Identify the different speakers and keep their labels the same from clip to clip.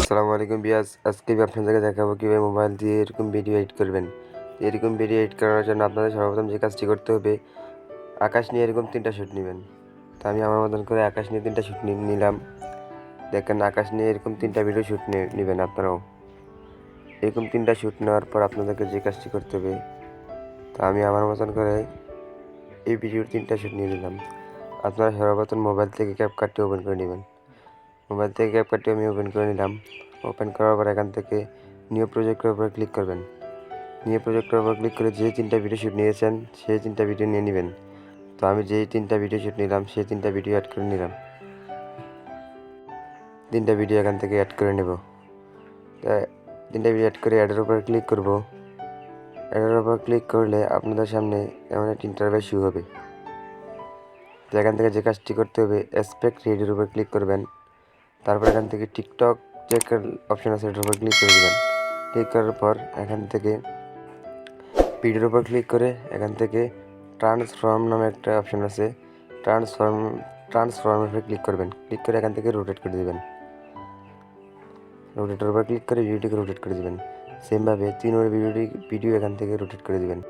Speaker 1: আসসালামু আলাইকুম বিয়াস, আজকে আমি আপনাদেরকে দেখাবো কিভাবে মোবাইল দিয়ে এরকম ভিডিও এডিট করবেন। এরকম ভিডিও এডিট করার জন্য আপনাদের সর্বপ্রথম যে কাজটি করতে হবে, আকাশ নিয়ে এরকম 3টা শ্যুট নেবেন। তো আমি আমার মতন করে আকাশ নিয়ে 3টা শ্যুট নিলাম। দেখেন, আকাশ নিয়ে এরকম 3টা ভিডিও শ্যুট নেবেন আপনারাও। এরকম 3টা শ্যুট নেওয়ার পর আপনাদেরকে যে কাজটি করতে হবে, তো আমি আমার মতন করে এই ভিডিওর 3টা শ্যুট নিয়ে নিলাম। আপনারা সর্বপ্রথম মোবাইল থেকে ক্যাপকাটটি ওপেন করে নেবেন। মোবাইল থেকে ক্যাপকাটটি আমি ওপেন করে নিলাম। ওপেন করার পর এখান থেকে নিউ প্রজেক্টের উপর ক্লিক করবেন। নিউ প্রজেক্টের উপর ক্লিক করে যে 3টা ভিডিও শ্যুট নিয়েছেন সেই 3টা ভিডিও নিয়ে নেবেন। তো আমি যেই 3টা ভিডিও শ্যুট নিলাম সেই 3টা ভিডিও অ্যাড করে নিলাম। 3টা ভিডিও এখান থেকে অ্যাড করে নেব। 3টা ভিডিও অ্যাড করে অ্যাডের উপর ক্লিক করব। অ্যাডের উপর ক্লিক করলে আপনাদের সামনে এমন একটা ইন্টারফেস শুরু হবে। তো এখান থেকে যে কাজটি করতে হবে, অ্যাসপেক্ট রেডিওর উপর ক্লিক করবেন। তারপর এখান থেকে টিকটক যে অপশন আছে এটার উপর ক্লিক করে দেবেন। ক্লিক করার পর এখান থেকে ভিডিওর উপর ক্লিক করে এখান থেকে ট্রান্সফর্ম নামে একটা অপশন আছে, ট্রান্সফর্মের উপর ক্লিক করবেন। ক্লিক করে এখান থেকে রোটেট করে দেবেন। রোটেটের উপর ক্লিক করে ভিডিওটিকে রোটেট করে দেবেন। সেমভাবে 3 ভিডিও এখান থেকে রোটেট করে দেবেন।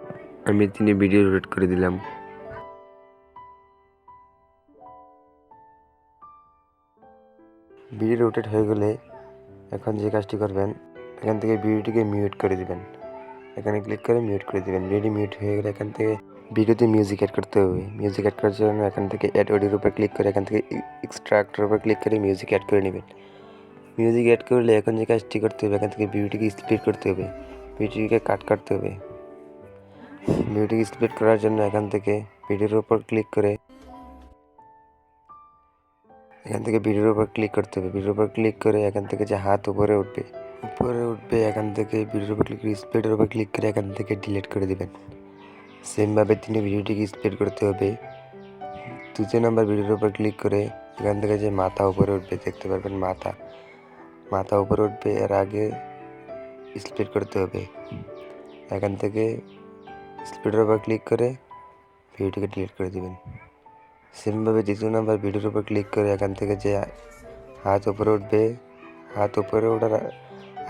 Speaker 1: আমি 3 ভিডিও রোটেট করে দিলাম। ভিডিও রোটেট হয়ে গেলে এখন যে কাজটি করবেন, এখান থেকে ভিডিওটিকে মিউট করে দিবেন। এখানে ক্লিক করে মিউট করে দিবেন। ভিডিও মিউট হয়ে গেলে এখান থেকে ভিডিওতে মিউজিক অ্যাড করতে হবে। মিউজিক অ্যাড করার জন্য এখান থেকে অ্যাড অডিওর উপর ক্লিক করে এখান থেকে এক্সট্রাক্টের উপর ক্লিক করে মিউজিক অ্যাড করে নেবেন। মিউজিক অ্যাড করলে এখন যে কাজটি করতে হবে, এখান থেকে ভিডিওটিকে স্প্লিট করতে হবে, ভিডিওটিকে কাট করতে হবে। ভিডিওটিকে স্প্লিট করার জন্য এখান থেকে ভিডিওর উপর ক্লিক করে ভিডিওর উপর ক্লিক করতে হবে। ভিডিওর উপর ক্লিক করে এখান থেকে যে হাত উপরে উঠবে এখান থেকে ভিডিওর উপর ক্লিক করে স্প্লিটের উপর ক্লিক করে এখান থেকে ডিলিট করে দেবেন। সেমভাবে 3 ভিডিওটিকে স্প্লিট করতে হবে। 2 নাম্বার ভিডিওর উপর ক্লিক করে এখান থেকে যে মাথা উপরে উঠবে দেখতে পারবেন, মাথা উপরে উঠবে, এর আগে স্প্লিট করতে হবে। এখান থেকে স্প্লিটের উপর ক্লিক করে ভিডিওটিকে ডিলিট করে দেবেন। সেমভাবে 2 নাম্বার ভিডিওর উপর ক্লিক করে এখান থেকে যে হাত উপরে উঠবে, হাত উপরে ওঠার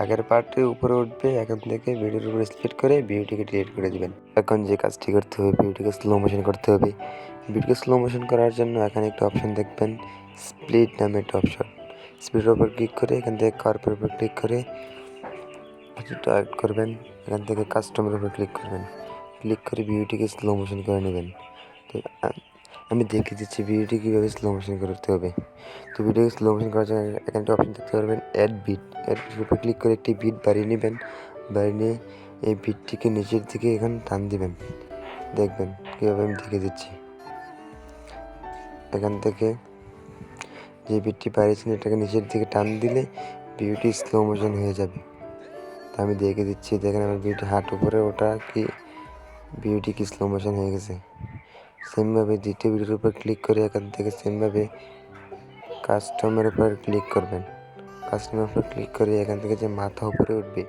Speaker 1: আগের পার্টে উপরে উঠবে, এখান থেকে ভিডিওর উপর স্প্লিট করে ভিডিওটিকে ডিলিট করে দেবেন। এখন যে কাজটি করতে হবে, ভিডিওটিকে স্লো মোশন করতে হবে। ভিডিওকে স্লো মোশন করার জন্য এখানে একটা অপশন দেখবেন, স্প্লিট নামে একটা অপশন। স্প্লিটের উপর ক্লিক করে এখান থেকে কার্ভের উপর ক্লিক করে কিছুটা অ্যাড করবেন। এখান থেকে কাস্টমের উপর ক্লিক করবেন। ক্লিক করে ভিডিওটিকে স্লো মোশন করে নেবেন। তো আমি দেখিয়ে দিচ্ছি ভিডিওটি কীভাবে স্লো মোশন করতে হবে। তো ভিডিওকে স্লো মোশন করার জন্য এখানে একটা অপশন দেখতে পারবেন, অ্যাড বিটের উপর ক্লিক করে একটি বিট বাড়িয়ে নেবেন। বাড়িয়ে নিয়ে এই বিটটিকে নিচের দিকে এখানে টান দিবেন। দেখবেন কীভাবে আমি দেখিয়ে দিচ্ছি। এখান থেকে যে বিটটি বাড়িয়েছেন এটাকে নিচের দিকে টান দিলে ভিডিওটি স্লো মোশন হয়ে যাবে। তা আমি দেখিয়ে দিচ্ছি, দেখেন আমার ভিডিওটি হাত উপরে ওঠা কি ভিডিওটি কি স্লো মোশন হয়ে গেছে। সেমভাবে দ্বিতীয় ভিডিওর উপর ক্লিক করে এখান থেকে সেমভাবে কাস্টমের উপর ক্লিক করবেন। কাস্টমের উপর ক্লিক করে এখান থেকে যে মাথা উপরে উঠবে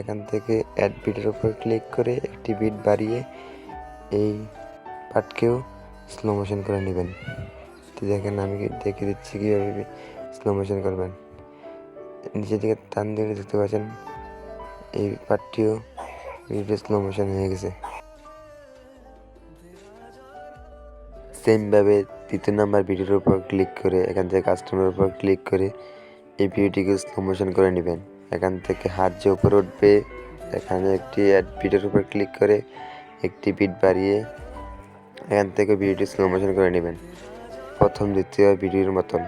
Speaker 1: এখান থেকে অ্যাড বিটের উপর ক্লিক করে একটি বিট বাড়িয়ে এই পার্টকেও স্লো মোশন করে নেবেন। তো দেখেন আমি দেখিয়ে দিচ্ছি কীভাবে স্লো মোশন করবেন। নিচের দিকে টান দিলে দেখতে পাচ্ছেন এই পার্টটিও ভিডিও স্লো মোশন হয়ে গেছে। সেমভাবে 3 নাম্বার ভিডিওর উপর ক্লিক করে এখান থেকে কাস্টমারের উপর ক্লিক করে এই ভিডিওটিকে স্লো মোশন করে নেবেন। এখান থেকে হাত যে উপরে উঠবে এখানে একটি অ্যাড বিটের উপর ক্লিক করে একটি বিট বাড়িয়ে এখান থেকে ভিডিওটি স্লো মোশন করে নেবেন। প্রথম দ্বিতীয় ভিডিওর মতন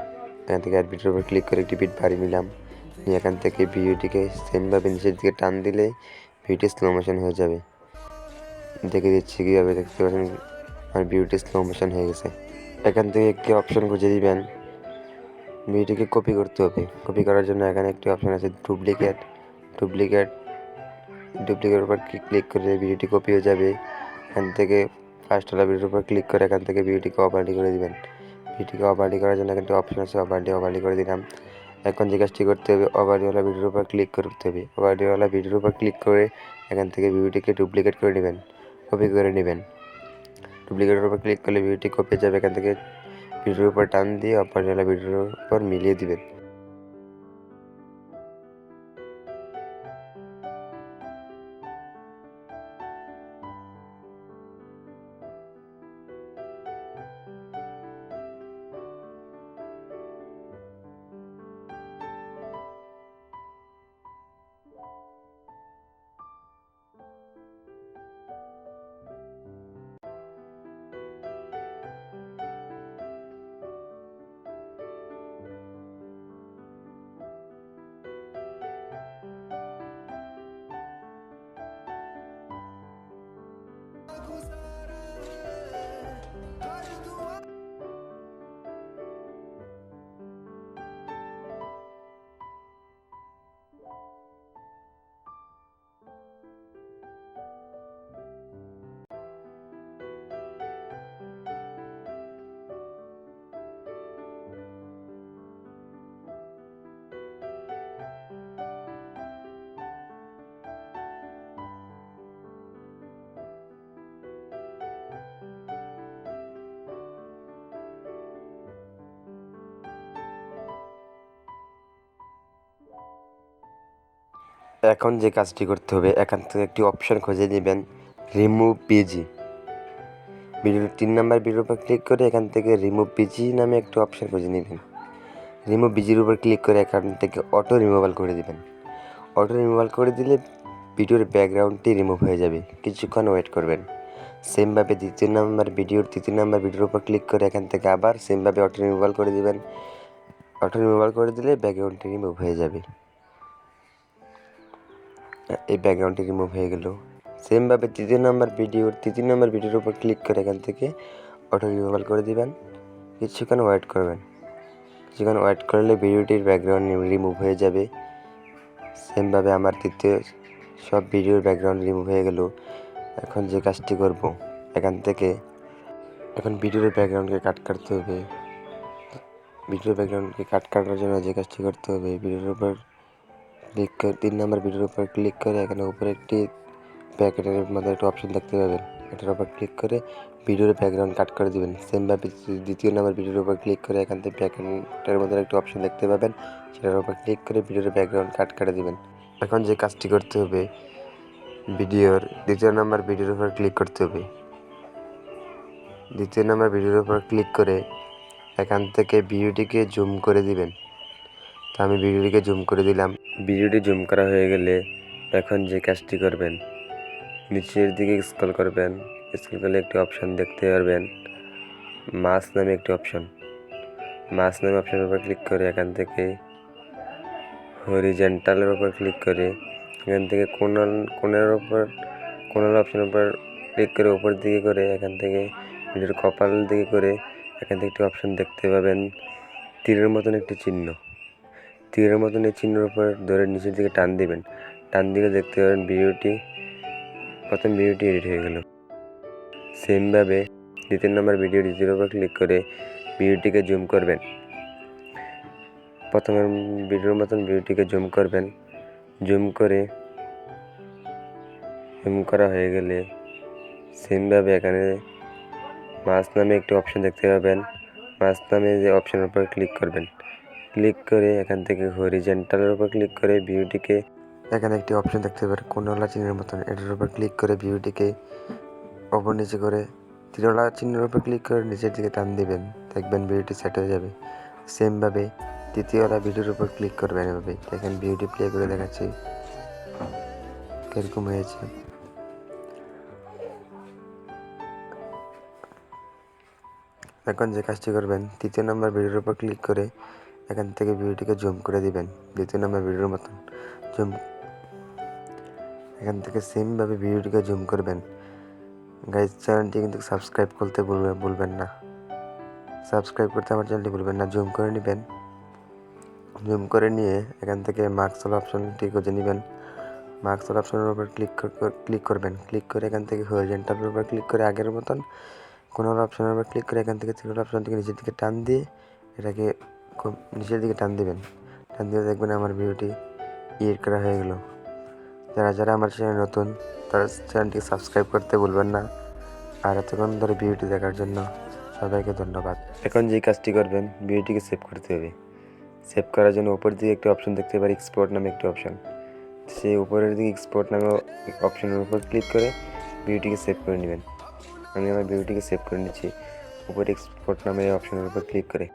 Speaker 1: এখান থেকে অ্যাড বিটের উপর ক্লিক করে একটি বিট বাড়িয়ে নিলাম। নিয়ে এখান থেকে ভিডিওটিকে সেমভাবে নিচের দিকে টান দিলে ভিডিওটি স্লো মোশন হয়ে যাবে। দেখে দিচ্ছি কীভাবে, দেখতে পাচ্ছেন আমার ভিডিওটি স্লো মোশন হয়ে গেছে। এখান থেকে একটি অপশন খুঁজে দিবেন, ভিডিওটিকে কপি করতে হবে। কপি করার জন্য এখানে একটি অপশন আছে ডুপ্লিকেট উপর ক্লিক করে ভিডিওটি কপি হয়ে যাবে। এখান থেকে ফার্স্ট ওয়ালা ভিডিওর উপর ক্লিক করে এখান থেকে ভিডিওটিকে ওভারলি করে দিবেন। ভিডিওটিকে ওভারলি করার জন্য এখানে অপশন আছে, ওভারলি করে দিলাম। এখন যে কাজটি করতে হবে, ওভারলিওয়ালা ভিডিওর উপর ক্লিক করতে হবে। ওভারলিওয়ালা ভিডিওর উপর ক্লিক করে এখান থেকে ভিডিওটিকে ডুপ্লিকেট করে নেবেন, কপি করে নেবেন। ডুপ্লিকেটের উপর ক্লিক করলে ভিডিওটি কপি যাবে। এখান থেকে ভিডিওর উপর টান দিয়ে অপরওয়ালা ভিডিওর উপর মিলিয়ে দিবেন। এখন যে কাজটি করতে হবে, এখান থেকে একটি অপশন খুঁজে নেবেন, রিমুভ পিজি। ভিডিওর 3 নম্বর ভিডিওর উপর ক্লিক করে এখান থেকে রিমুভ পিজি নামে একটি অপশন খুঁজে নেবেন। রিমুভ পিজির উপর ক্লিক করে এখান থেকে অটো রিমুভাল করে দেবেন। অটো রিমুভাল করে দিলে ভিডিওর ব্যাকগ্রাউন্ডটি রিমুভ হয়ে যাবে। কিছুক্ষণ ওয়েট করবেন। সেমভাবে দ্বিতীয় নম্বর ভিডিওর উপর ক্লিক করে এখান থেকে আবার সেমভাবে অটো রিমুভাল করে দেবেন। অটো রিমুভাল করে দিলে ব্যাকগ্রাউন্ডটি রিমুভ হয়ে যাবে। এই ব্যাকগ্রাউন্ডটি রিমুভ হয়ে গেল। সেমভাবে তৃতীয় নম্বর ভিডিওর উপর ক্লিক করে এখান থেকে অটো রিমুভাল করে দিবেন। কিছুক্ষণ ওয়েট করবেন। কিছুক্ষণ ওয়েট করলে ভিডিওটির ব্যাকগ্রাউন্ড রিমুভ হয়ে যাবে। সেমভাবে আমার তৃতীয় সব ভিডিওর ব্যাকগ্রাউন্ড রিমুভ হয়ে গেল। এখন যে কাজটি করব, এখন ভিডিওর ব্যাকগ্রাউন্ডকে কাট করতে হবে। ভিডিওর ব্যাকগ্রাউন্ডকে কাট করার জন্য যে কাজটি করতে হবে, ভিডিওর উপর ক্লিক করে 3 নম্বর ভিডিওর উপর ক্লিক করে এখানে উপরে একটি প্যাকেটের মধ্যে একটা অপশন দেখতে পাবেন। এটার উপর ক্লিক করে ভিডিওর ব্যাকগ্রাউন্ড কাট করে দিবেন। সেমভাবে দ্বিতীয় নম্বর ভিডিওর উপর ক্লিক করে এখান থেকে প্যাকেটের মধ্যে একটা অপশন দেখতে পাবেন, সেটার উপর ক্লিক করে ভিডিওর ব্যাকগ্রাউন্ড কাট করে দিবেন। এখন যে কাজটি করতে হবে, ভিডিওর দ্বিতীয় নম্বর ভিডিওর উপর ক্লিক করতে হবে। দ্বিতীয় নম্বর ভিডিওর উপর ক্লিক করে এখান থেকে ভিডিওটিকে জুম করে দিবেন। তো আমি ভিডিওটিকে জুম করে দিলাম। ভিডিওটি জুম করা হয়ে গেলে এখন যে কাজটি করবেন, নিচের দিকে স্ক্রল করবেন। স্ক্রল করলে একটি অপশন দেখতে পারবেন, মাস নামে একটি অপশন। মাস নামে অপশনের উপর ক্লিক করে এখান থেকে হরিজেন্টালের উপর ক্লিক করে এখান থেকে কোণের অপশনের উপর ক্লিক করে উপর দিকে করে এখান থেকে ভিডিওর কপাল দিকে করে এখান থেকে একটি অপশন দেখতে পাবেন, তীরের মতন একটি চিহ্ন। তীরের মতন এই চিহ্নের উপর ধরে নিচের দিকে টান দিবেন। টান দিকে দেখতে পাবেন প্রথম ভিডিওটি এডিট হয়ে গেল। সেমভাবে দ্বিতীয় নম্বর দ্বিতীয় উপর ক্লিক করে ভিডিওটিকে জুম করবেন। প্রথমের ভিডিওর মতন ভিডিওটিকে জুম করবেন। জুম করা হয়ে গেলে সেমভাবে এখানে মাস নামে একটি অপশন দেখতে পাবেন। মাস নামে যে অপশনের উপর ক্লিক করবেন। ক্লিক করে এখান থেকে হরিজেন্টালের উপর ক্লিক করে ভিডিওটিকে এখানে একটি অপশন দেখতে পাবেন কোণওয়ালা চিহ্নের মতন, এটার উপর ক্লিক করে ভিডিওটিকে ওপর নিচে করে তীরওয়ালা চিহ্নের উপর ক্লিক করে নিচের দিকে টান দিবেন। দেখবেন ভিডিওটি সেট হয়ে যাবে। সেমভাবে তৃতীয়ওয়ালা ভিডিওর উপর ক্লিক করবেন। এভাবে দেখেন ভিডিওটি প্লে করে দেখাচ্ছি কিরকম হয়েছে। এখন যে কাজটি করবেন, তৃতীয় নম্বর ভিডিওর উপর ক্লিক করে এখান থেকে ভিডিওটিকে জুম করে দিবেন দ্বিতীয় নম্বর ভিডিওর মতন। এখান থেকে সেমভাবে ভিডিওটিকে জুম করবেন। গাইজ, চ্যানেলটি কিন্তু সাবস্ক্রাইব করতে ভুলবেন না। সাবস্ক্রাইব করতে আমার চ্যানেলটি ভুলবেন না। জুম করে নেবেন। জুম করে নিয়ে এখান থেকে মার্কসওয়ালা অপশনটি খুঁজে নেবেন। মার্কসওয়ালা অপশনের উপর ক্লিক করবেন। ক্লিক করে এখান থেকে হরিজেন্টালের উপর ক্লিক করে আগের মতন কোণওয়ালা অপশনের উপর ক্লিক করে এখান থেকে তীরওয়ালা অপশনটিকে নিচের দিকে টান দিয়ে এটাকে খুব নিচের দিকে টান দিবেন। টান দিয়ে দেখবেন আমার ভিডিওটি এডিট করা হয়ে গেল। যারা আমার চ্যানেল নতুন তারা চ্যানেলটি সাবস্ক্রাইব করতে ভুলবেন না। আর এতক্ষণ ধরে ভিডিওটি দেখার জন্য সবাইকে ধন্যবাদ। এখন যে কাজটি করবেন, ভিডিওটিকে সেভ করতে হবে। সেভ করার জন্য উপর দিকে একটি অপশন দেখতে পারি, এক্সপোর্ট নামে একটি অপশন। সেই উপরের দিকে এক্সপোর্ট নামে অপশনের উপর ক্লিক করে ভিডিওটিকে সেভ করে নেবেন। আমি আমার ভিডিওটিকে সেভ করে নিচ্ছি উপরে এক্সপোর্ট নামে অপশনের উপর ক্লিক করে।